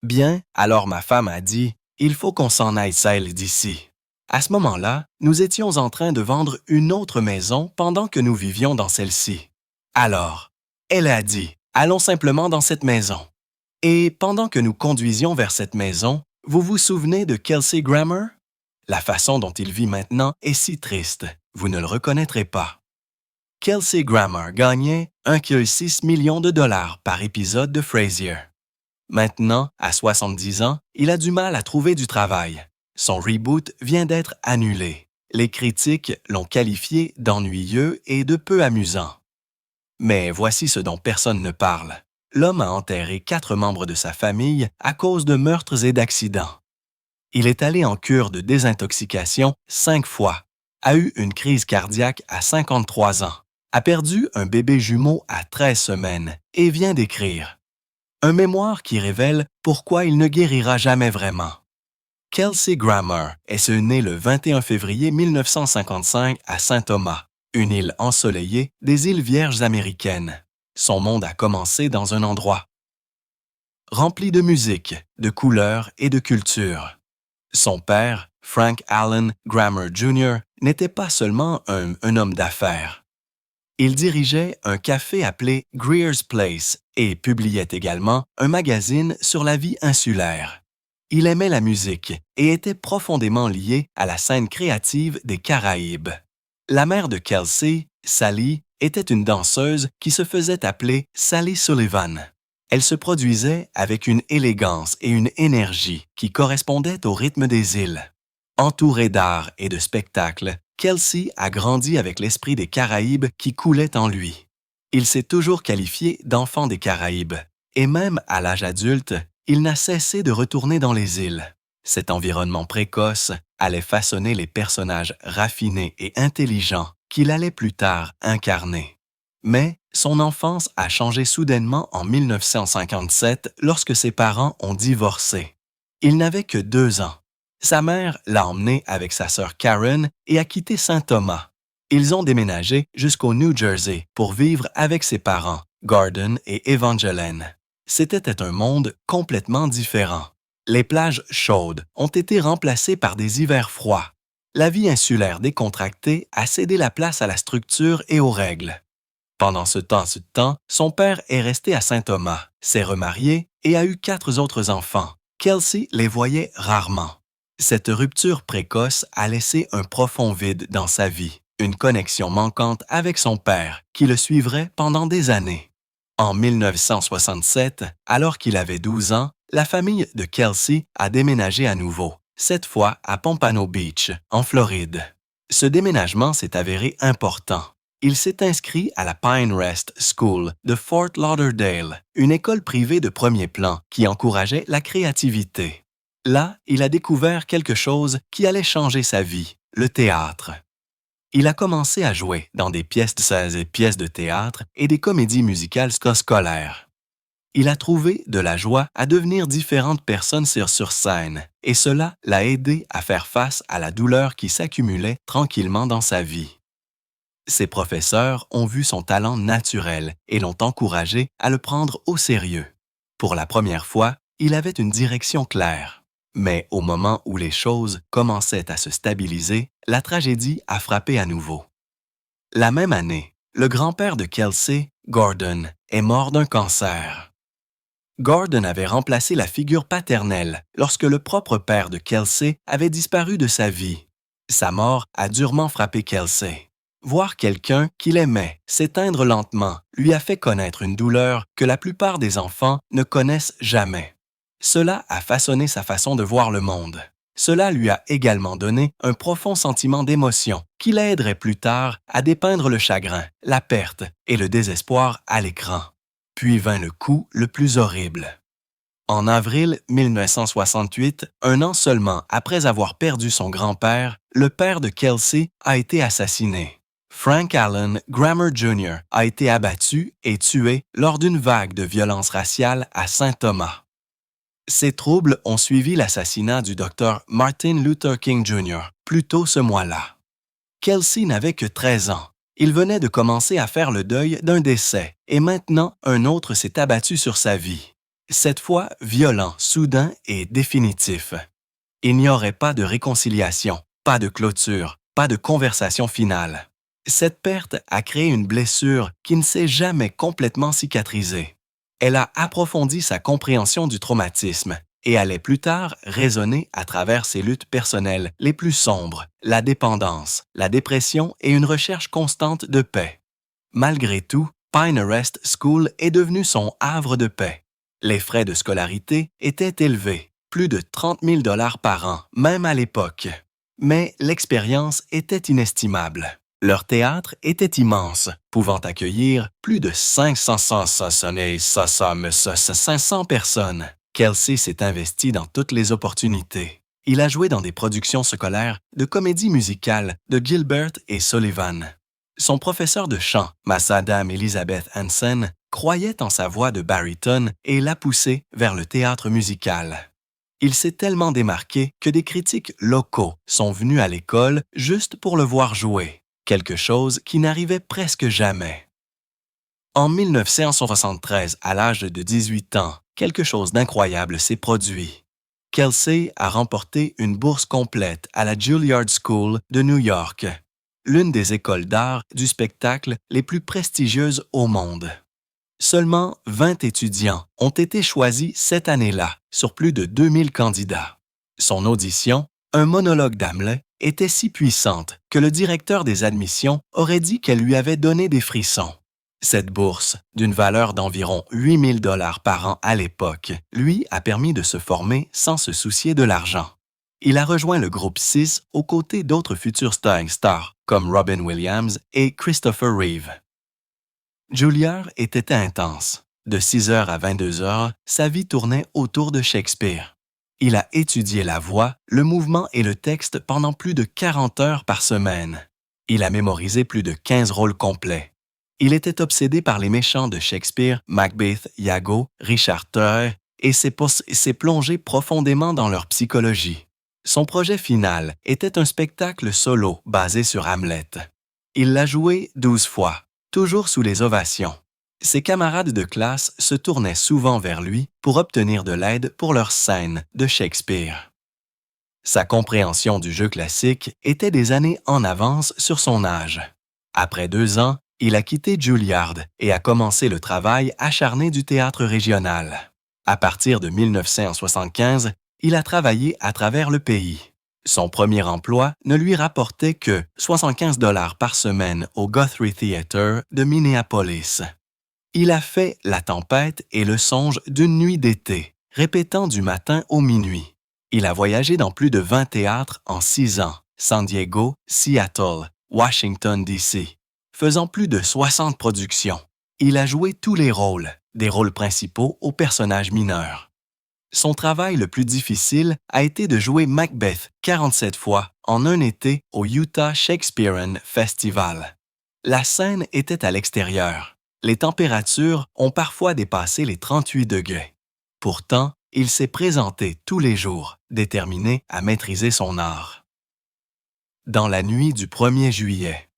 Bien, alors ma femme a dit, il faut qu'on s'en aille seul d'ici. À ce moment-là, nous étions en train de vendre une autre maison pendant que nous vivions dans celle-ci. Alors, elle a dit, allons simplement dans cette maison. Et pendant que nous conduisions vers cette maison, vous vous souvenez de Kelsey Grammer? La façon dont il vit maintenant est si triste, vous ne le reconnaîtrez pas. Kelsey Grammer gagnait 1,6 million de dollars par épisode de Frasier. Maintenant, à 70 ans, il a du mal à trouver du travail. Son reboot vient d'être annulé. Les critiques l'ont qualifié d'ennuyeux et de peu amusant. Mais voici ce dont personne ne parle. L'homme a enterré 4 membres de sa famille à cause de meurtres et d'accidents. Il est allé en cure de désintoxication 5 fois, a eu une crise cardiaque à 53 ans, a perdu un bébé jumeau à 13 semaines et vient d'écrire un mémoire qui révèle pourquoi il ne guérira jamais vraiment. Kelsey Grammer est né le 21 février 1955 à Saint-Thomas, une île ensoleillée des îles Vierges américaines. Son monde a commencé dans un endroit rempli de musique, de couleurs et de culture. Son père, Frank Allen Grammer Jr., n'était pas seulement un homme d'affaires. Il dirigeait un café appelé Greer's Place et publiait également un magazine sur la vie insulaire. Il aimait la musique et était profondément lié à la scène créative des Caraïbes. La mère de Kelsey, Sally, était une danseuse qui se faisait appeler Sally Sullivan. Elle se produisait avec une élégance et une énergie qui correspondaient au rythme des îles. Entouré d'art et de spectacles, Kelsey a grandi avec l'esprit des Caraïbes qui coulait en lui. Il s'est toujours qualifié d'enfant des Caraïbes, et même à l'âge adulte, il n'a cessé de retourner dans les îles. Cet environnement précoce allait façonner les personnages raffinés et intelligents qu'il allait plus tard incarner. Mais son enfance a changé soudainement en 1957 lorsque ses parents ont divorcé. Il n'avait que 2 ans. Sa mère l'a emmené avec sa sœur Karen et a quitté Saint-Thomas. Ils ont déménagé jusqu'au New Jersey pour vivre avec ses parents, Gordon et Evangeline. C'était un monde complètement différent. Les plages chaudes ont été remplacées par des hivers froids. La vie insulaire décontractée a cédé la place à la structure et aux règles. Pendant ce temps, son père est resté à Saint-Thomas, s'est remarié et a eu 4 autres enfants. Kelsey les voyait rarement. Cette rupture précoce a laissé un profond vide dans sa vie, une connexion manquante avec son père qui le suivrait pendant des années. En 1967, alors qu'il avait 12 ans, la famille de Kelsey a déménagé à nouveau, cette fois à Pompano Beach, en Floride. Ce déménagement s'est avéré important. Il s'est inscrit à la Pine Rest School de Fort Lauderdale, une école privée de premier plan qui encourageait la créativité. Là, il a découvert quelque chose qui allait changer sa vie, le théâtre. Il a commencé à jouer dans des pièces de théâtre et des comédies musicales scolaires. Il a trouvé de la joie à devenir différentes personnes sur scène, et cela l'a aidé à faire face à la douleur qui s'accumulait tranquillement dans sa vie. Ses professeurs ont vu son talent naturel et l'ont encouragé à le prendre au sérieux. Pour la première fois, il avait une direction claire. Mais au moment où les choses commençaient à se stabiliser, la tragédie a frappé à nouveau. La même année, le grand-père de Kelsey, Gordon, est mort d'un cancer. Gordon avait remplacé la figure paternelle lorsque le propre père de Kelsey avait disparu de sa vie. Sa mort a durement frappé Kelsey. Voir quelqu'un qu'il aimait s'éteindre lentement lui a fait connaître une douleur que la plupart des enfants ne connaissent jamais. Cela a façonné sa façon de voir le monde. Cela lui a également donné un profond sentiment d'émotion qui l'aiderait plus tard à dépeindre le chagrin, la perte et le désespoir à l'écran. Puis vint le coup le plus horrible. En avril 1968, un an seulement après avoir perdu son grand-père, le père de Kelsey a été assassiné. Frank Allen Grammer Jr. a été abattu et tué lors d'une vague de violence raciale à Saint-Thomas. Ces troubles ont suivi l'assassinat du Dr. Martin Luther King Jr. plus tôt ce mois-là. Kelsey n'avait que 13 ans. Il venait de commencer à faire le deuil d'un décès et maintenant un autre s'est abattu sur sa vie. Cette fois violent, soudain et définitif. Il n'y aurait pas de réconciliation, pas de clôture, pas de conversation finale. Cette perte a créé une blessure qui ne s'est jamais complètement cicatrisée. Elle a approfondi sa compréhension du traumatisme et allait plus tard résonner à travers ses luttes personnelles les plus sombres, la dépendance, la dépression et une recherche constante de paix. Malgré tout, Pinehurst School est devenu son havre de paix. Les frais de scolarité étaient élevés, plus de 30 000 $ par an, même à l'époque. Mais l'expérience était inestimable. Leur théâtre était immense, pouvant accueillir plus de 500 personnes. Kelsey s'est investi dans toutes les opportunités. Il a joué dans des productions scolaires de comédie musicale de Gilbert et Sullivan. Son professeur de chant, Massadam Elizabeth Hansen, croyait en sa voix de baryton et l'a poussé vers le théâtre musical. Il s'est tellement démarqué que des critiques locaux sont venus à l'école juste pour le voir jouer, quelque chose qui n'arrivait presque jamais. En 1973, à l'âge de 18 ans, quelque chose d'incroyable s'est produit. Kelsey a remporté une bourse complète à la Juilliard School de New York, l'une des écoles d'art du spectacle les plus prestigieuses au monde. Seulement 20 étudiants ont été choisis cette année-là, sur plus de 2000 candidats. Son audition, un monologue d'Hamlet, était si puissante que le directeur des admissions aurait dit qu'elle lui avait donné des frissons. Cette bourse, d'une valeur d'environ 8 000 $ par an à l'époque, lui a permis de se former sans se soucier de l'argent. Il a rejoint le groupe 6 aux côtés d'autres futurs starring stars comme Robin Williams et Christopher Reeve. Juilliard était intense. De 6h à 22h, sa vie tournait autour de Shakespeare. Il a étudié la voix, le mouvement et le texte pendant plus de 40 heures par semaine. Il a mémorisé plus de 15 rôles complets. Il était obsédé par les méchants de Shakespeare, Macbeth, Iago, Richard III, et s'est plongé profondément dans leur psychologie. Son projet final était un spectacle solo basé sur Hamlet. Il l'a joué 12 fois, toujours sous les ovations. Ses camarades de classe se tournaient souvent vers lui pour obtenir de l'aide pour leurs scènes de Shakespeare. Sa compréhension du jeu classique était des années en avance sur son âge. Après 2 ans, il a quitté Juilliard et a commencé le travail acharné du théâtre régional. À partir de 1975, il a travaillé à travers le pays. Son premier emploi ne lui rapportait que 75 $ par semaine au Guthrie Theatre de Minneapolis. Il a fait La Tempête et Le Songe d'une nuit d'été, répétant du matin au minuit. Il a voyagé dans plus de 20 théâtres en 6 ans, San Diego, Seattle, Washington, D.C., faisant plus de 60 productions. Il a joué tous les rôles, des rôles principaux aux personnages mineurs. Son travail le plus difficile a été de jouer Macbeth 47 fois en un été au Utah Shakespearean Festival. La scène était à l'extérieur. Les températures ont parfois dépassé les 38 degrés. Pourtant, il s'est présenté tous les jours, déterminé à maîtriser son art. Dans la nuit du 1er juillet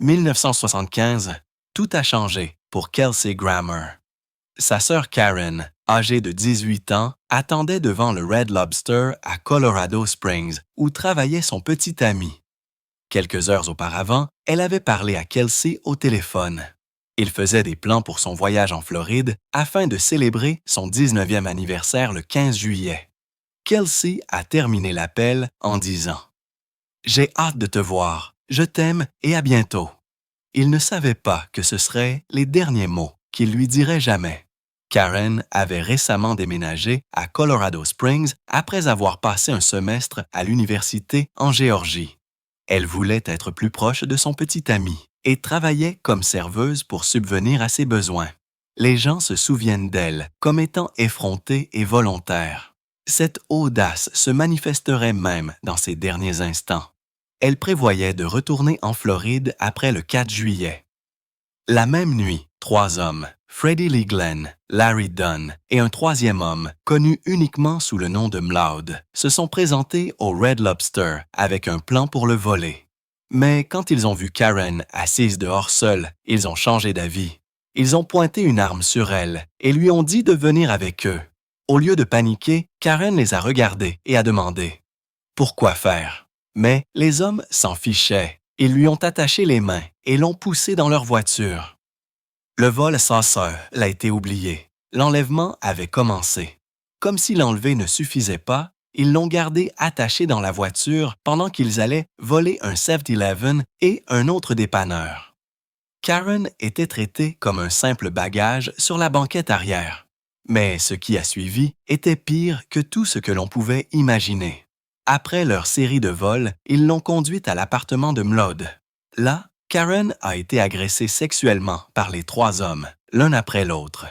1975, tout a changé pour Kelsey Grammer. Sa sœur Karen, âgée de 18 ans, attendait devant le Red Lobster à Colorado Springs, où travaillait son petit ami. Quelques heures auparavant, elle avait parlé à Kelsey au téléphone. Il faisait des plans pour son voyage en Floride afin de célébrer son 19e anniversaire le 15 juillet. Kelsey a terminé l'appel en disant « J'ai hâte de te voir, je t'aime et à bientôt ». Il ne savait pas que ce seraient les derniers mots qu'il lui dirait jamais. Karen avait récemment déménagé à Colorado Springs après avoir passé un semestre à l'université en Géorgie. Elle voulait être plus proche de son petit ami et travaillait comme serveuse pour subvenir à ses besoins. Les gens se souviennent d'elle comme étant effrontée et volontaire. Cette audace se manifesterait même dans ses derniers instants. Elle prévoyait de retourner en Floride après le 4 juillet. La même nuit, 3 hommes, Freddie Lee Glenn, Larry Dunn et un 3e homme, connu uniquement sous le nom de Mloud, se sont présentés au Red Lobster avec un plan pour le voler. Mais quand ils ont vu Karen assise dehors seule, ils ont changé d'avis. Ils ont pointé une arme sur elle et lui ont dit de venir avec eux. Au lieu de paniquer, Karen les a regardés et a demandé « Pourquoi faire ?» Mais les hommes s'en fichaient. Ils lui ont attaché les mains et l'ont poussé dans leur voiture. Le vol saucer a été oublié. L'enlèvement avait commencé. Comme si l'enlever ne suffisait pas, ils l'ont gardé attaché dans la voiture pendant qu'ils allaient voler un 7-Eleven et un autre dépanneur. Karen était traitée comme un simple bagage sur la banquette arrière. Mais ce qui a suivi était pire que tout ce que l'on pouvait imaginer. Après leur série de vols, ils l'ont conduite à l'appartement de Mlode. Là, Karen a été agressée sexuellement par les 3 hommes, l'un après l'autre.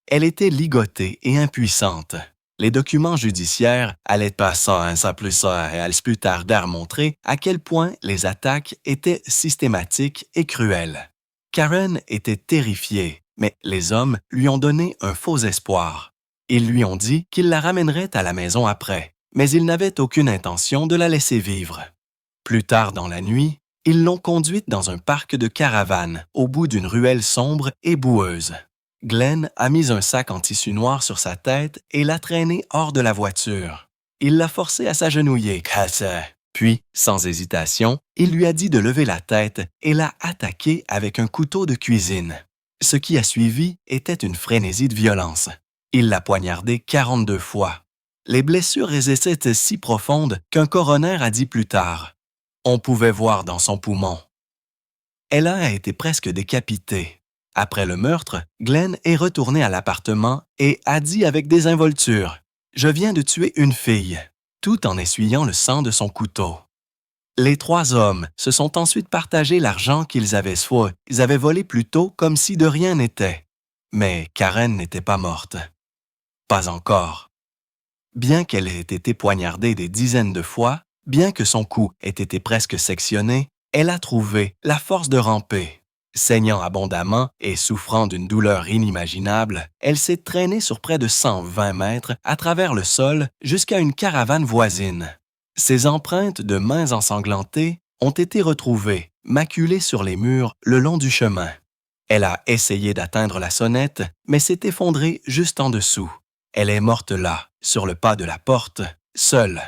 Elle était ligotée et impuissante. Les documents judiciaires allaient passer un plus ça et plus tarder à montrer à quel point les attaques étaient systématiques et cruelles. Karen était terrifiée, mais les hommes lui ont donné un faux espoir. Ils lui ont dit qu'ils la ramèneraient à la maison après, mais ils n'avaient aucune intention de la laisser vivre. Plus tard dans la nuit, ils l'ont conduite dans un parc de caravanes au bout d'une ruelle sombre et boueuse. Glenn a mis un sac en tissu noir sur sa tête et l'a traînée hors de la voiture. Il l'a forcée à s'agenouiller, puis, sans hésitation, il lui a dit de lever la tête et l'a attaquée avec un couteau de cuisine. Ce qui a suivi était une frénésie de violence. Il l'a poignardée 42 fois. Les blessures étaient si profondes qu'un coroner a dit plus tard « On pouvait voir dans son poumon ». Elle a été presque décapitée. Après le meurtre, Glenn est retourné à l'appartement et a dit avec désinvolture « Je viens de tuer une fille », tout en essuyant le sang de son couteau. Les 3 hommes se sont ensuite partagé l'argent qu'ils avaient volé plus tôt comme si de rien n'était. Mais Karen n'était pas morte. Pas encore. Bien qu'elle ait été poignardée des dizaines de fois, bien que son cou ait été presque sectionné, elle a trouvé la force de ramper. Saignant abondamment et souffrant d'une douleur inimaginable, elle s'est traînée sur près de 120 mètres à travers le sol jusqu'à une caravane voisine. Ses empreintes de mains ensanglantées ont été retrouvées, maculées sur les murs le long du chemin. Elle a essayé d'atteindre la sonnette, mais s'est effondrée juste en dessous. Elle est morte là, sur le pas de la porte, seule.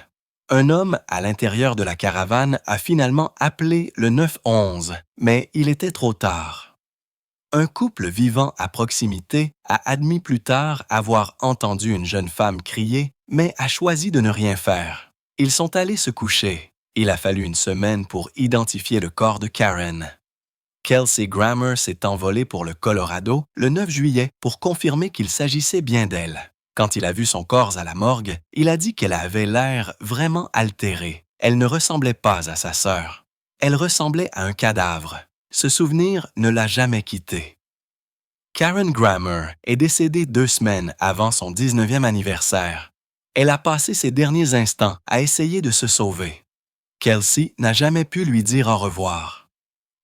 Un homme à l'intérieur de la caravane a finalement appelé le 911, mais il était trop tard. Un couple vivant à proximité a admis plus tard avoir entendu une jeune femme crier, mais a choisi de ne rien faire. Ils sont allés se coucher. Il a fallu une semaine pour identifier le corps de Karen. Kelsey Grammer s'est envolé pour le Colorado le 9 juillet pour confirmer qu'il s'agissait bien d'elle. Quand il a vu son corps à la morgue, il a dit qu'elle avait l'air vraiment altérée. Elle ne ressemblait pas à sa sœur. Elle ressemblait à un cadavre. Ce souvenir ne l'a jamais quitté. Karen Grammer est décédée 2 semaines avant son 19e anniversaire. Elle a passé ses derniers instants à essayer de se sauver. Kelsey n'a jamais pu lui dire au revoir.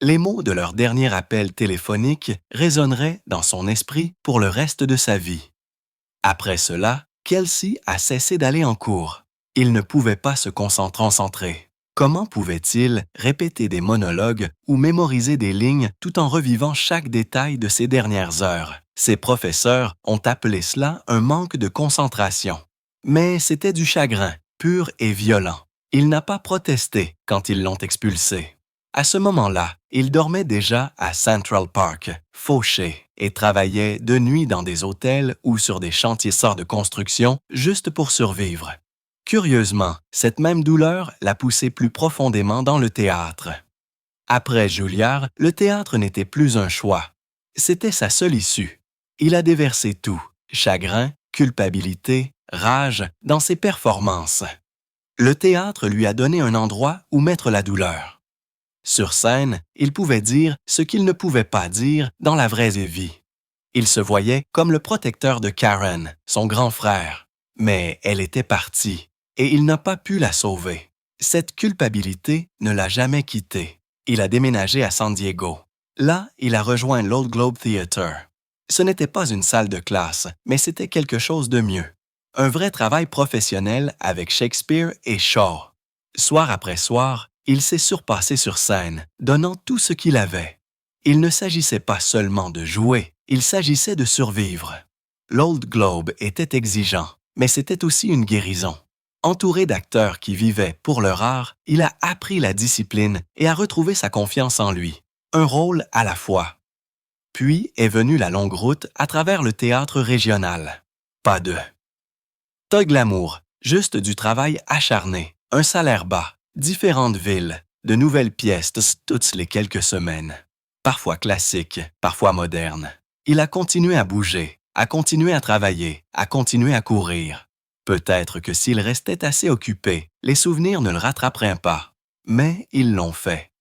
Les mots de leur dernier appel téléphonique résonneraient dans son esprit pour le reste de sa vie. Après cela, Kelsey a cessé d'aller en cours. Il ne pouvait pas se concentrer. Comment pouvait-il répéter des monologues ou mémoriser des lignes tout en revivant chaque détail de ses dernières heures? Ses professeurs ont appelé cela un manque de concentration. Mais c'était du chagrin, pur et violent. Il n'a pas protesté quand ils l'ont expulsé. À ce moment-là, il dormait déjà à Central Park, fauché, et travaillait de nuit dans des hôtels ou sur des chantiers de construction juste pour survivre. Curieusement, cette même douleur l'a poussé plus profondément dans le théâtre. Après Juilliard, le théâtre n'était plus un choix. C'était sa seule issue. Il a déversé tout, chagrin, culpabilité, rage, dans ses performances. Le théâtre lui a donné un endroit où mettre la douleur. Sur scène, il pouvait dire ce qu'il ne pouvait pas dire dans la vraie vie. Il se voyait comme le protecteur de Karen, son grand frère. Mais elle était partie, et il n'a pas pu la sauver. Cette culpabilité ne l'a jamais quitté. Il a déménagé à San Diego. Là, il a rejoint l'Old Globe Theatre. Ce n'était pas une salle de classe, mais c'était quelque chose de mieux. Un vrai travail professionnel avec Shakespeare et Shaw. Soir après soir, il s'est surpassé sur scène, donnant tout ce qu'il avait. Il ne s'agissait pas seulement de jouer, Il s'agissait de survivre. L'Old Globe était exigeant, mais c'était aussi une guérison. Entouré d'acteurs qui vivaient pour leur art, il a appris la discipline et a retrouvé sa confiance en lui, un rôle à la fois. Puis est venue la longue route à travers le théâtre régional. Pas de glamour, juste du travail acharné, un salaire bas, différentes villes, de nouvelles pièces toutes les quelques semaines. Parfois classiques, parfois modernes. Il a continué à bouger, à continuer à travailler, à continuer à courir. Peut-être que s'il restait assez occupé, les souvenirs ne le rattraperaient pas. Mais ils l'ont fait.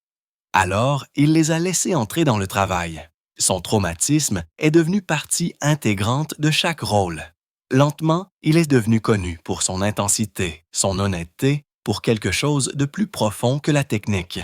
Alors, il les a laissés entrer dans le travail. Son traumatisme est devenu partie intégrante de chaque rôle. Lentement, il est devenu connu pour son intensité, son honnêteté, pour quelque chose de plus profond que la technique.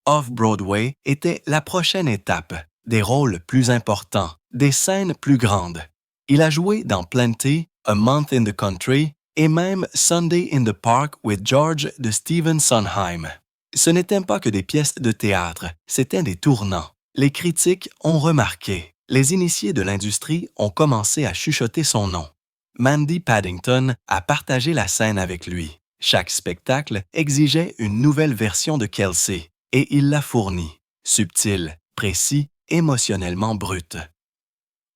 Off-Broadway était la prochaine étape, des rôles plus importants, des scènes plus grandes. Il a joué dans Plenty, A Month in the Country et même Sunday in the Park with George de Stephen Sondheim. Ce n'étaient pas que des pièces de théâtre, c'étaient des tournants. Les critiques ont remarqué. Les initiés de l'industrie ont commencé à chuchoter son nom. Mandy Paddington a partagé la scène avec lui. Chaque spectacle exigeait une nouvelle version de Kelsey, et il l'a fournie. Subtil, précis, émotionnellement brut.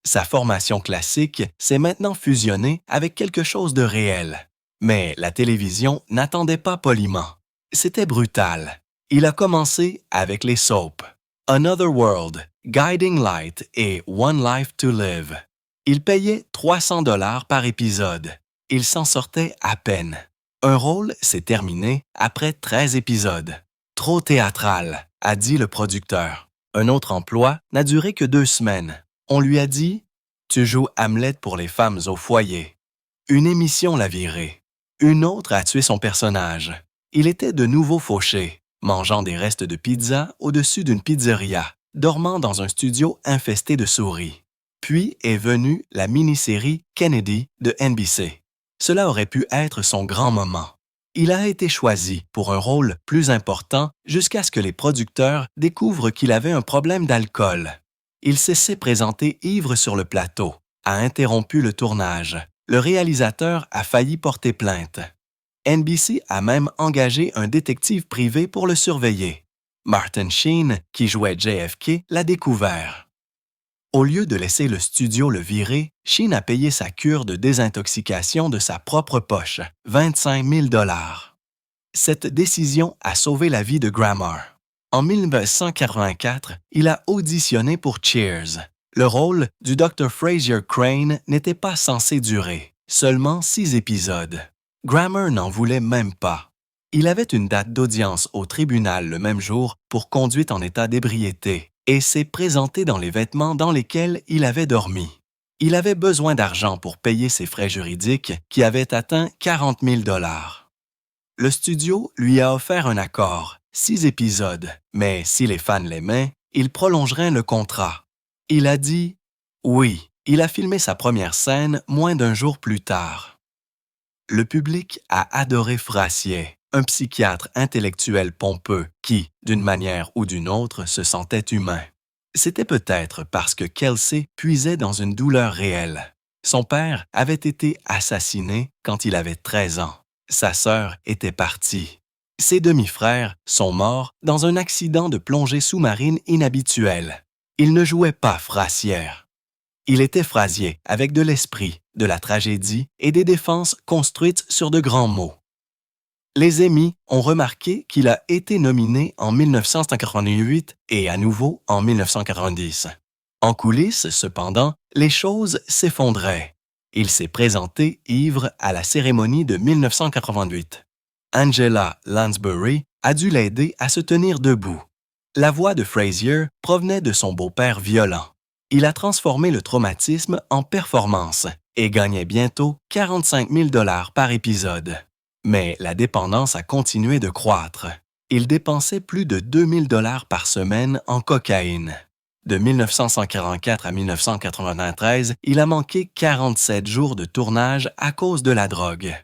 Sa formation classique s'est maintenant fusionnée avec quelque chose de réel. Mais la télévision n'attendait pas poliment. C'était brutal. Il a commencé avec les soaps. Another World, Guiding Light et One Life to Live. Il payait 300 $ par épisode. Il s'en sortait à peine. Un rôle s'est terminé après 13 épisodes. Trop théâtral, a dit le producteur. Un autre emploi n'a duré que 2 semaines. On lui a dit « Tu joues Hamlet pour les femmes au foyer ». Une émission l'a viré. Une autre a tué son personnage. Il était de nouveau fauché, mangeant des restes de pizza au-dessus d'une pizzeria, dormant dans un studio infesté de souris. Puis est venue la mini-série Kennedy de NBC. Cela aurait pu être son grand moment. Il a été choisi pour un rôle plus important jusqu'à ce que les producteurs découvrent qu'il avait un problème d'alcool. Il s'est présenté ivre sur le plateau, a interrompu le tournage. Le réalisateur a failli porter plainte. NBC a même engagé un détective privé pour le surveiller. Martin Sheen, qui jouait JFK, l'a découvert. Au lieu de laisser le studio le virer, Sheen a payé sa cure de désintoxication de sa propre poche, 25 000 $. Cette décision a sauvé la vie de Grammer. En 1984, il a auditionné pour Cheers. Le rôle du Dr. Fraser Crane n'était pas censé durer, seulement 6 épisodes. Grammer n'en voulait même pas. Il avait une date d'audience au tribunal le même jour pour conduite en état d'ébriété et s'est présenté dans les vêtements dans lesquels il avait dormi. Il avait besoin d'argent pour payer ses frais juridiques qui avaient atteint 40 000 $. Le studio lui a offert un accord, 6 épisodes, mais si les fans l'aimaient, il prolongerait le contrat. Il a dit « oui ». Il a filmé sa première scène moins d'1 jour plus tard. Le public a adoré Frassier, un psychiatre intellectuel pompeux qui, d'une manière ou d'une autre, se sentait humain. C'était peut-être parce que Kelsey puisait dans une douleur réelle. Son père avait été assassiné quand il avait 13 ans. Sa sœur était partie. Ses demi-frères sont morts dans un accident de plongée sous-marine inhabituel. Il ne jouait pas Frassière. Il était Frasier avec de l'esprit, de la tragédie et des défenses construites sur de grands mots. Les Emmy ont remarqué qu'il a été nominé en 1988 et à nouveau en 1990. En coulisses, cependant, les choses s'effondraient. Il s'est présenté ivre à la cérémonie de 1988. Angela Lansbury a dû l'aider à se tenir debout. La voix de Frazier provenait de son beau-père violent. Il a transformé le traumatisme en performance et gagnait bientôt 45 000 $ par épisode. Mais la dépendance a continué de croître. Il dépensait plus de 2 000 $ par semaine en cocaïne. De 1944 à 1993, il a manqué 47 jours de tournage à cause de la drogue.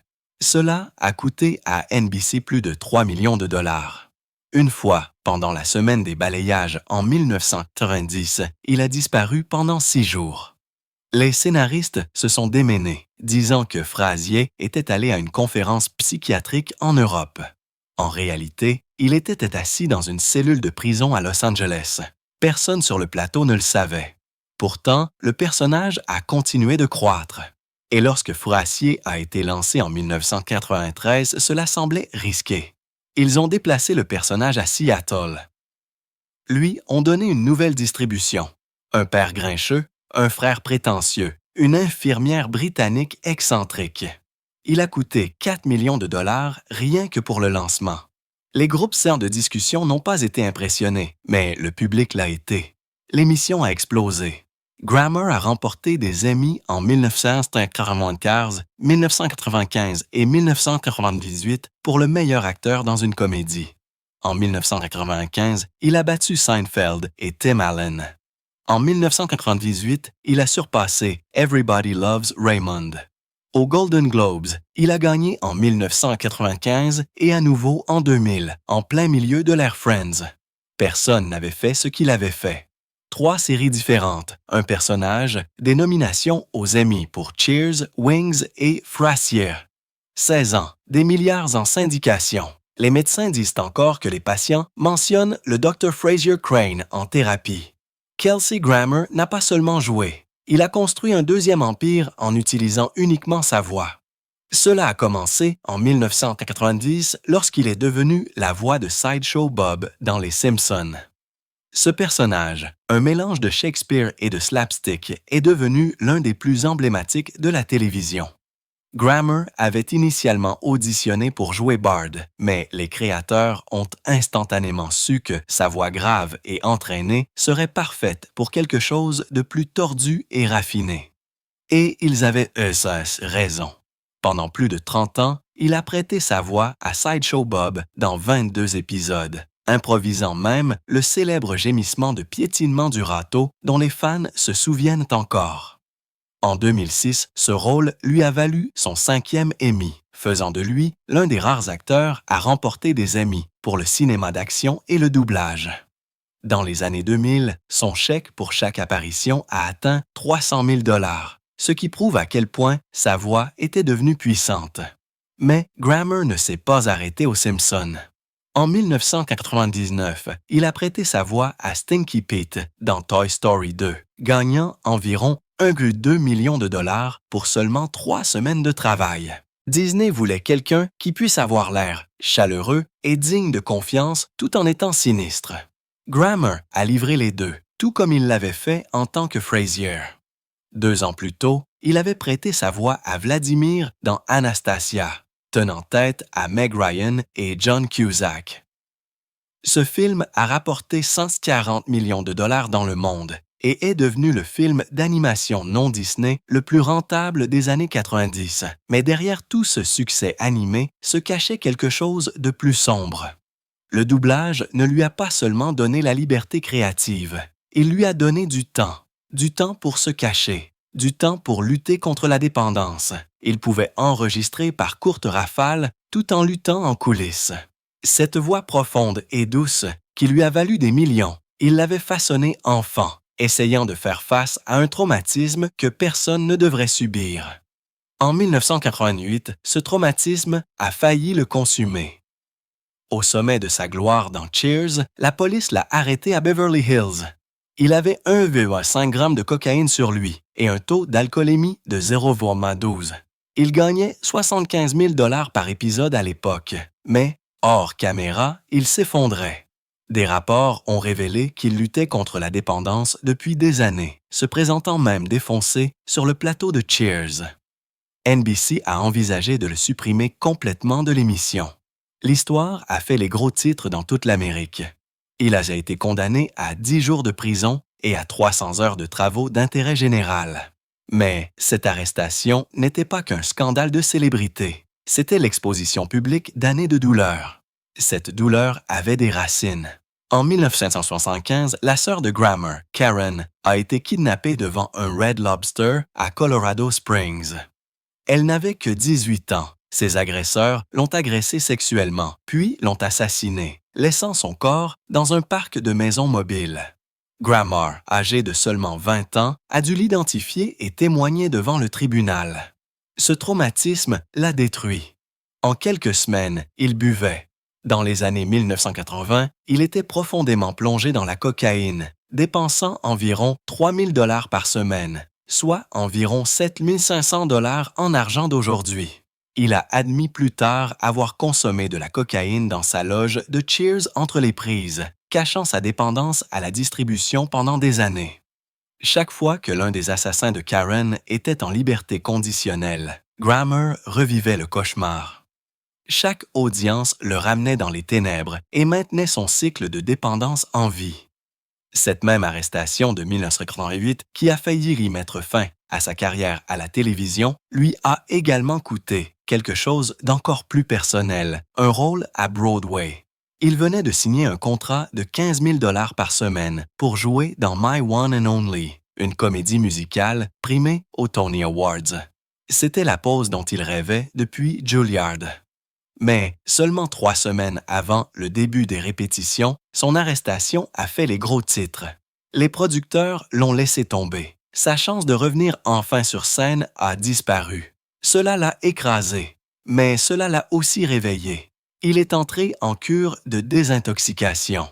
Cela a coûté à NBC plus de 3 millions de $. Une fois, Pendant la semaine des balayages en 1990, il a disparu pendant 6 jours. Les scénaristes se sont démenés, disant que Frazier était allé à une conférence psychiatrique en Europe. En réalité, il était assis dans une cellule de prison à Los Angeles. Personne sur le plateau ne le savait. Pourtant, le personnage a continué de croître. Et lorsque Frazier a été lancé en 1993, cela semblait risqué. Ils ont déplacé le personnage à Seattle. Lui ont donné une nouvelle distribution. Un père grincheux, un frère prétentieux, une infirmière britannique excentrique. Il a coûté 4 millions de dollars rien que pour le lancement. Les groupes cerfs de discussion n'ont pas été impressionnés, mais le public l'a été. L'émission a explosé. Grammer a remporté des Emmy en 1995, 1995 et 1998 pour le meilleur acteur dans une comédie. En 1995, il a battu Seinfeld et Tim Allen. En 1998, il a surpassé Everybody Loves Raymond. Aux Golden Globes, il a gagné en 1995 et à nouveau en 2000, en plein milieu de l'ère Friends. Personne n'avait fait ce qu'il avait fait. 3 séries différentes, un personnage, des nominations aux Emmy pour Cheers, Wings et Frasier. 16 ans, des milliards en syndication. Les médecins disent encore que les patients mentionnent le Dr. Fraser Crane en thérapie. Kelsey Grammer n'a pas seulement joué, il a construit un deuxième empire en utilisant uniquement sa voix. Cela a commencé en 1990 lorsqu'il est devenu la voix de Sideshow Bob dans Les Simpsons. Ce personnage, un mélange de Shakespeare et de slapstick, est devenu l'un des plus emblématiques de la télévision. Grammer avait initialement auditionné pour jouer Bard, mais les créateurs ont instantanément su que sa voix grave et entraînée serait parfaite pour quelque chose de plus tordu et raffiné. Et ils avaient raison. Pendant plus de 30 ans, il a prêté sa voix à Sideshow Bob dans 22 épisodes, improvisant même le célèbre gémissement de piétinement du râteau dont les fans se souviennent encore. En 2006, ce rôle lui a valu son 5e Emmy, faisant de lui l'un des rares acteurs à remporter des Emmy pour le cinéma d'action et le doublage. Dans les années 2000, son chèque pour chaque apparition a atteint 300 000 $, ce qui prouve à quel point sa voix était devenue puissante. Mais Grammer ne s'est pas arrêté aux Simpsons. En 1999, il a prêté sa voix à Stinky Pete dans Toy Story 2, gagnant environ 1,2 million de dollars pour seulement 3 semaines de travail. Disney voulait quelqu'un qui puisse avoir l'air chaleureux et digne de confiance tout en étant sinistre. Grammer a livré les deux, tout comme il l'avait fait en tant que Frasier. 2 ans plus tôt, il avait prêté sa voix à Vladimir dans Anastasia, tenant tête à Meg Ryan et John Cusack. Ce film a rapporté 140 millions de dollars dans le monde et est devenu le film d'animation non Disney le plus rentable des années 90. Mais derrière tout ce succès animé se cachait quelque chose de plus sombre. Le doublage ne lui a pas seulement donné la liberté créative, il lui a donné du temps pour se cacher, du temps pour lutter contre la dépendance. Il pouvait enregistrer par courtes rafales tout en luttant en coulisses. Cette voix profonde et douce qui lui a valu des millions, il l'avait façonnée enfant, essayant de faire face à un traumatisme que personne ne devrait subir. En 1988, ce traumatisme a failli le consumer. Au sommet de sa gloire dans Cheers, la police l'a arrêté à Beverly Hills. Il avait 1,5 g de cocaïne sur lui et un taux d'alcoolémie de 0,12. Il gagnait 75 000 $ par épisode à l'époque, mais, hors caméra, il s'effondrait. Des rapports ont révélé qu'il luttait contre la dépendance depuis des années, se présentant même défoncé sur le plateau de Cheers. NBC a envisagé de le supprimer complètement de l'émission. L'histoire a fait les gros titres dans toute l'Amérique. Il a été condamné à 10 jours de prison et à 300 heures de travaux d'intérêt général. Mais cette arrestation n'était pas qu'un scandale de célébrité. C'était l'exposition publique d'années de douleur. Cette douleur avait des racines. En 1975, la sœur de Grammer, Karen, a été kidnappée devant un Red Lobster à Colorado Springs. Elle n'avait que 18 ans. Ses agresseurs l'ont agressée sexuellement, puis l'ont assassinée. laissant son corps dans un parc de maisons mobiles. Grammar, âgé de seulement 20 ans, a dû l'identifier et témoigner devant le tribunal. Ce traumatisme l'a détruit. En quelques semaines, il buvait. Dans les années 1980, il était profondément plongé dans la cocaïne, dépensant environ 3 000 $ par semaine, soit environ 7 500 $ en argent d'aujourd'hui. Il a admis plus tard avoir consommé de la cocaïne dans sa loge de Cheers entre les prises, cachant sa dépendance à la distribution pendant des années. Chaque fois que l'un des assassins de Karen était en liberté conditionnelle, Grammar revivait le cauchemar. Chaque audience le ramenait dans les ténèbres et maintenait son cycle de dépendance en vie. Cette même arrestation de 1988, qui a failli y mettre fin à sa carrière à la télévision, lui a également coûté quelque chose d'encore plus personnel, un rôle à Broadway. Il venait de signer un contrat de 15 000 $ par semaine pour jouer dans My One and Only, une comédie musicale primée aux Tony Awards. C'était la pause dont il rêvait depuis Juilliard. Mais seulement 3 semaines avant le début des répétitions, son arrestation a fait les gros titres. Les producteurs l'ont laissé tomber. Sa chance de revenir enfin sur scène a disparu. Cela l'a écrasé, mais cela l'a aussi réveillé. Il est entré en cure de désintoxication.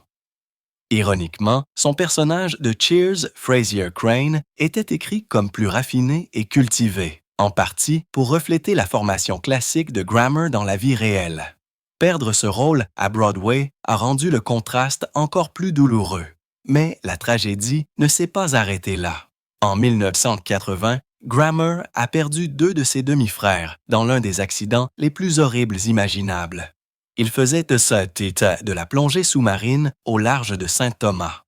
Ironiquement, son personnage de Cheers, Frasier Crane, était écrit comme plus raffiné et cultivé, en partie pour refléter la formation classique de Grammar dans la vie réelle. Perdre ce rôle à Broadway a rendu le contraste encore plus douloureux. Mais la tragédie ne s'est pas arrêtée là. En 1980, Grammar a perdu 2 de ses demi-frères dans l'un des accidents les plus horribles imaginables. Il faisait de la plongée sous-marine au large de Saint-Thomas.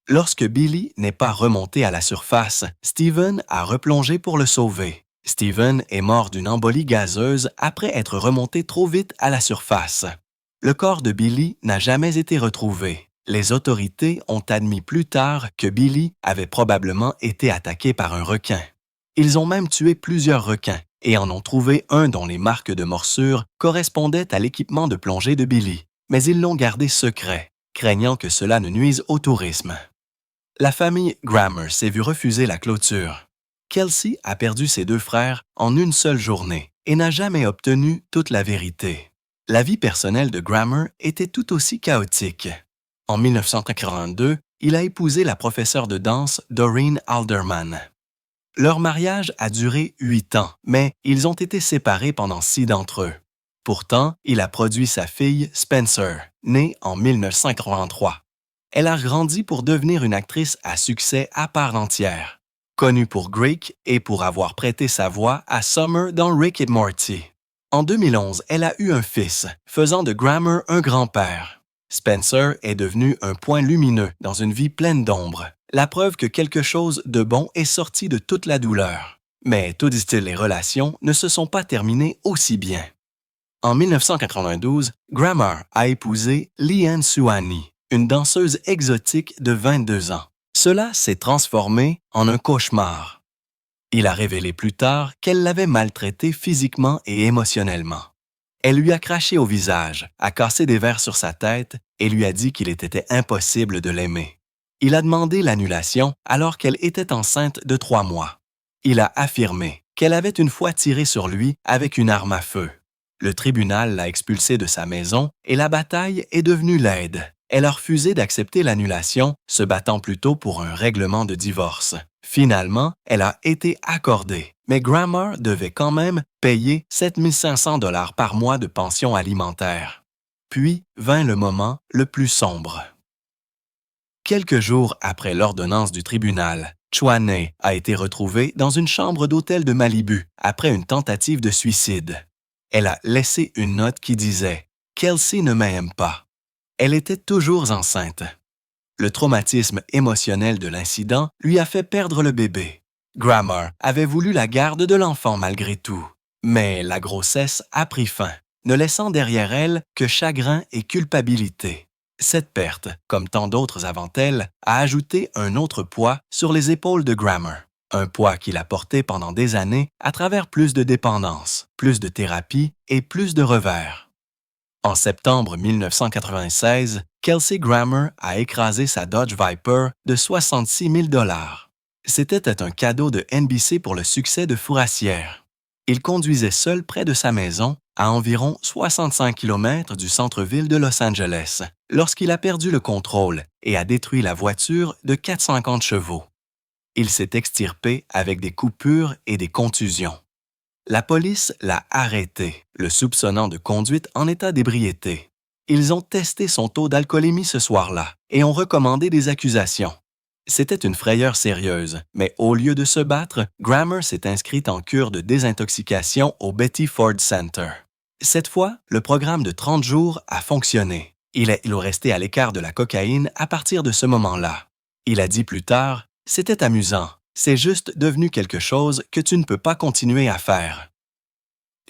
Lorsque Billy n'est pas remonté à la surface, Steven a replongé pour le sauver. Steven est mort d'une embolie gazeuse après être remonté trop vite à la surface. Le corps de Billy n'a jamais été retrouvé. Les autorités ont admis plus tard que Billy avait probablement été attaqué par un requin. Ils ont même tué plusieurs requins et en ont trouvé un dont les marques de morsure correspondaient à l'équipement de plongée de Billy, mais ils l'ont gardé secret, craignant que cela ne nuise au tourisme. La famille Grammar s'est vue refuser la clôture. Kelsey a perdu ses 2 frères en une seule journée et n'a jamais obtenu toute la vérité. La vie personnelle de Grammar était tout aussi chaotique. En 1982, il a épousé la professeure de danse Doreen Alderman. Leur mariage a duré 8 ans, mais ils ont été séparés pendant 6 d'entre eux. Pourtant, il a produit sa fille Spencer, née en 1983. Elle a grandi pour devenir une actrice à succès à part entière, connue pour Greek et pour avoir prêté sa voix à Summer dans Rick et Morty. En 2011, elle a eu un fils, faisant de Grammar un grand-père. Spencer est devenu un point lumineux dans une vie pleine d'ombre, la preuve que quelque chose de bon est sorti de toute la douleur. Mais toutes les relations ne se sont pas terminées aussi bien. En 1992, Grammar a épousé Leanne Suani, une danseuse exotique de 22 ans. Cela s'est transformé en un cauchemar. Il a révélé plus tard qu'elle l'avait maltraité physiquement et émotionnellement. Elle lui a craché au visage, a cassé des verres sur sa tête et lui a dit qu'il était impossible de l'aimer. Il a demandé l'annulation alors qu'elle était enceinte de 3 mois. Il a affirmé qu'elle avait une fois tiré sur lui avec une arme à feu. Le tribunal l'a expulsée de sa maison et la bataille est devenue laide. Elle a refusé d'accepter l'annulation, se battant plutôt pour un règlement de divorce. Finalement, elle a été accordée, mais Grammar devait quand même payer 7 500 $ par mois de pension alimentaire. Puis vint le moment le plus sombre. Quelques jours après l'ordonnance du tribunal, Chuaney a été retrouvée dans une chambre d'hôtel de Malibu après une tentative de suicide. Elle a laissé une note qui disait « Kelsey ne m'aime pas ». Elle était toujours enceinte. Le traumatisme émotionnel de l'incident lui a fait perdre le bébé. Grammar avait voulu la garde de l'enfant malgré tout, mais la grossesse a pris fin, ne laissant derrière elle que chagrin et culpabilité. Cette perte, comme tant d'autres avant elle, a ajouté un autre poids sur les épaules de Grammar, un poids qu'il a porté pendant des années à travers plus de dépendance, plus de thérapie et plus de revers. En septembre 1996, Kelsey Grammer a écrasé sa Dodge Viper de 66 000 $. C'était un cadeau de NBC pour le succès de Fourassière. Il conduisait seul près de sa maison, à environ 65 km du centre-ville de Los Angeles, lorsqu'il a perdu le contrôle et a détruit la voiture de 450 chevaux. Il s'est extirpé avec des coupures et des contusions. La police l'a arrêté, le soupçonnant de conduite en état d'ébriété. Ils ont testé son taux d'alcoolémie ce soir-là et ont recommandé des accusations. C'était une frayeur sérieuse, mais au lieu de se battre, Grammer s'est inscrit en cure de désintoxication au Betty Ford Center. Cette fois, le programme de 30 jours a fonctionné. Il est resté à l'écart de la cocaïne à partir de ce moment-là. Il a dit plus tard, « C'était amusant. C'est juste devenu quelque chose que tu ne peux pas continuer à faire. »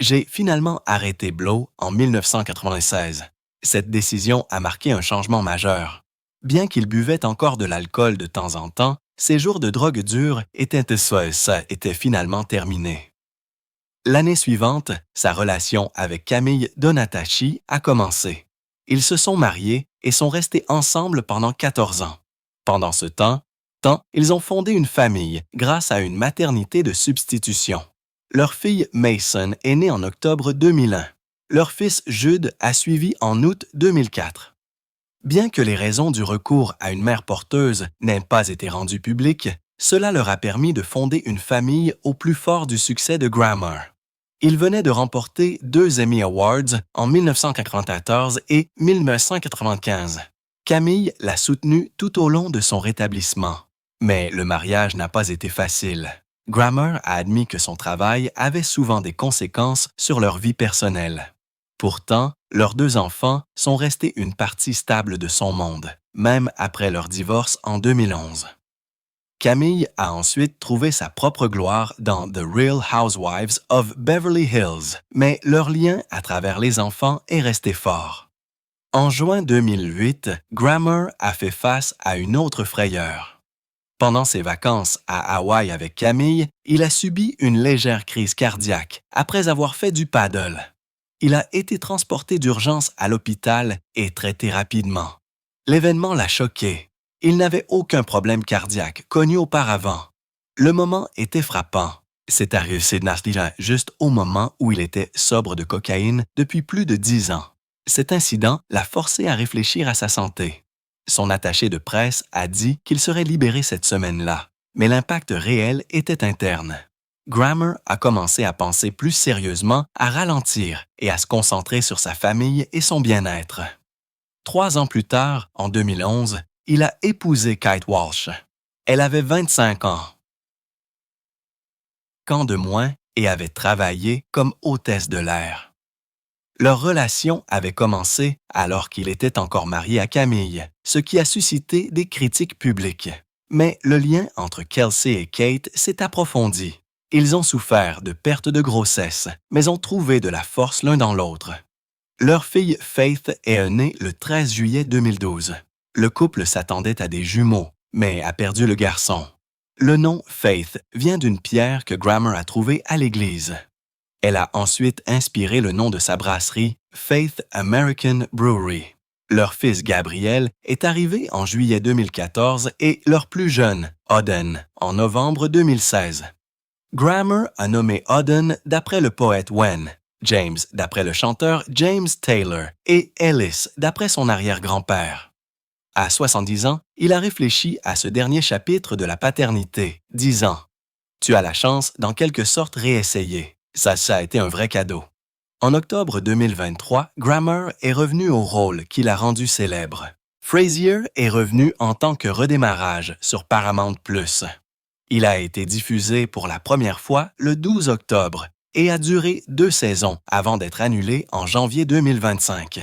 J'ai finalement arrêté Blow en 1996. Cette décision a marqué un changement majeur. Bien qu'il buvait encore de l'alcool de temps en temps, ses jours de drogue dure étaient finalement terminés. L'année suivante, sa relation avec Camille Donatachi a commencé. Ils se sont mariés et sont restés ensemble pendant 14 ans. Pendant ce temps, ils ont fondé une famille grâce à une maternité de substitution. Leur fille Mason est née en octobre 2001. Leur fils Jude a suivi en août 2004. Bien que les raisons du recours à une mère porteuse n'aient pas été rendues publiques, cela leur a permis de fonder une famille au plus fort du succès de Grammer. Il venait de remporter 2 Emmy Awards en 1994 et 1995. Camille l'a soutenu tout au long de son rétablissement. Mais le mariage n'a pas été facile. Grammer a admis que son travail avait souvent des conséquences sur leur vie personnelle. Pourtant, leurs 2 enfants sont restés une partie stable de son monde, même après leur divorce en 2011. Camille a ensuite trouvé sa propre gloire dans The Real Housewives of Beverly Hills, mais leur lien à travers les enfants est resté fort. En juin 2008, Grammer a fait face à une autre frayeur. Pendant ses vacances à Hawaï avec Camille, il a subi une légère crise cardiaque après avoir fait du paddle. Il a été transporté d'urgence à l'hôpital et traité rapidement. L'événement l'a choqué. Il n'avait aucun problème cardiaque connu auparavant. Le moment était frappant. C'est arrivé juste au moment où il était sobre de cocaïne depuis plus de 10 ans. Cet incident l'a forcé à réfléchir à sa santé. Son attaché de presse a dit qu'il serait libéré cette semaine-là, mais l'impact réel était interne. Grammer a commencé à penser plus sérieusement à ralentir et à se concentrer sur sa famille et son bien-être. 3 ans plus tard, en 2011, il a épousé Kate Walsh. Elle avait 25 ans de moins et avait travaillé comme hôtesse de l'air. Leur relation avait commencé alors qu'il était encore marié à Camille, ce qui a suscité des critiques publiques. Mais le lien entre Kelsey et Kate s'est approfondi. Ils ont souffert de perte de grossesse, mais ont trouvé de la force l'un dans l'autre. Leur fille Faith est née le 13 juillet 2012. Le couple s'attendait à des jumeaux, mais a perdu le garçon. Le nom Faith vient d'une pierre que Grammer a trouvée à l'église. Elle a ensuite inspiré le nom de sa brasserie, Faith American Brewery. Leur fils Gabriel est arrivé en juillet 2014 et leur plus jeune, Odden, en novembre 2016. Grammer a nommé Odden d'après le poète Wen, James d'après le chanteur James Taylor et Ellis d'après son arrière-grand-père. À 70 ans, il a réfléchi à ce dernier chapitre de la paternité, disant « Tu as la chance d'en quelque sorte réessayer. Ça a été un vrai cadeau. » En octobre 2023, Grammer est revenu au rôle qui l'a rendu célèbre. Frasier est revenu en tant que redémarrage sur Paramount+. Il a été diffusé pour la première fois le 12 octobre et a duré 2 saisons avant d'être annulé en janvier 2025.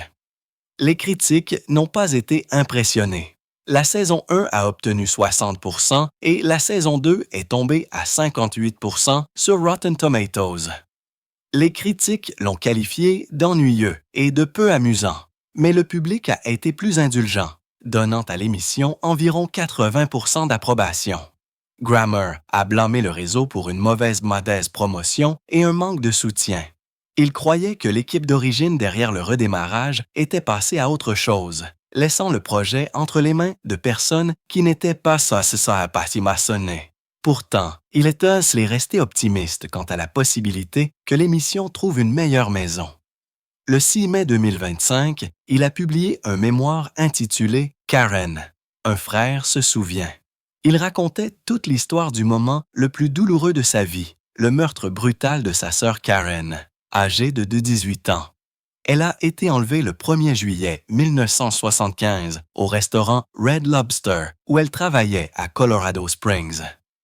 Les critiques n'ont pas été impressionnées. La saison 1 a obtenu 60% et la saison 2 est tombée à 58% sur Rotten Tomatoes. Les critiques l'ont qualifié d'ennuyeux et de peu amusant, mais le public a été plus indulgent, donnant à l'émission environ 80% d'approbation. Grammer a blâmé le réseau pour une mauvaise promotion et un manque de soutien. Il croyait que l'équipe d'origine derrière le redémarrage était passée à autre chose, laissant le projet entre les mains de personnes qui n'étaient pas ça à partie maçonnée. Pourtant, il est resté optimiste quant à la possibilité que l'émission trouve une meilleure maison. Le 6 mai 2025, il a publié un mémoire intitulé « Karen, un frère se souvient ». Il racontait toute l'histoire du moment le plus douloureux de sa vie, le meurtre brutal de sa sœur Karen, âgée de 18 ans. Elle a été enlevée le 1er juillet 1975 au restaurant Red Lobster où elle travaillait à Colorado Springs.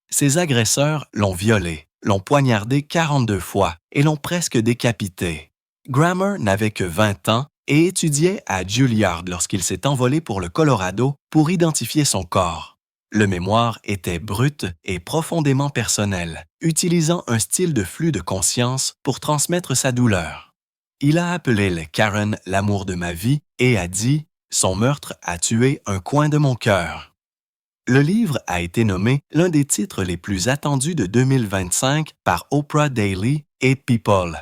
Ses agresseurs l'ont violée, l'ont poignardée 42 fois et l'ont presque décapitée. Grammer n'avait que 20 ans et étudiait à Juilliard lorsqu'il s'est envolé pour le Colorado pour identifier son corps. Le mémoire était brut et profondément personnel, utilisant un style de flux de conscience pour transmettre sa douleur. Il a appelé le Karen l'amour de ma vie et a dit « Son meurtre a tué un coin de mon cœur ». Le livre a été nommé l'un des titres les plus attendus de 2025 par Oprah Daily et People.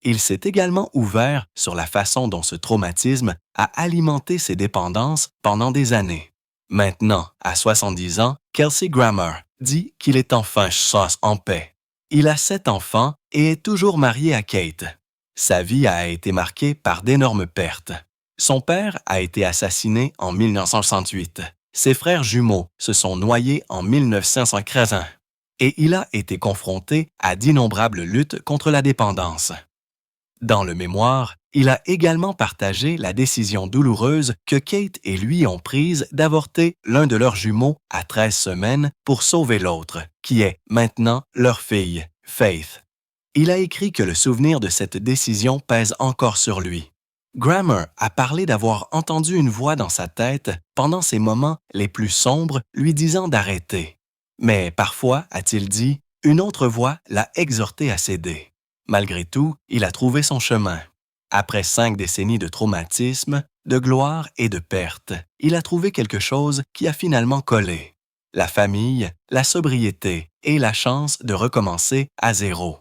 Il s'est également ouvert sur la façon dont ce traumatisme a alimenté ses dépendances pendant des années. Maintenant, à 70 ans, Kelsey Grammer dit qu'il est enfin en paix. Il a 7 enfants et est toujours marié à Kate. Sa vie a été marquée par d'énormes pertes. Son père a été assassiné en 1968. Ses frères jumeaux se sont noyés en 1913 et il a été confronté à d'innombrables luttes contre la dépendance. Dans le mémoire, il a également partagé la décision douloureuse que Kate et lui ont prise d'avorter l'un de leurs jumeaux à 13 semaines pour sauver l'autre, qui est maintenant leur fille, Faith. Il a écrit que le souvenir de cette décision pèse encore sur lui. Grammer a parlé d'avoir entendu une voix dans sa tête pendant ces moments les plus sombres lui disant d'arrêter. Mais parfois, a-t-il dit, une autre voix l'a exhorté à céder. Malgré tout, il a trouvé son chemin. Après 5 décennies de traumatisme, de gloire et de perte, il a trouvé quelque chose qui a finalement collé. La famille, la sobriété et la chance de recommencer à zéro.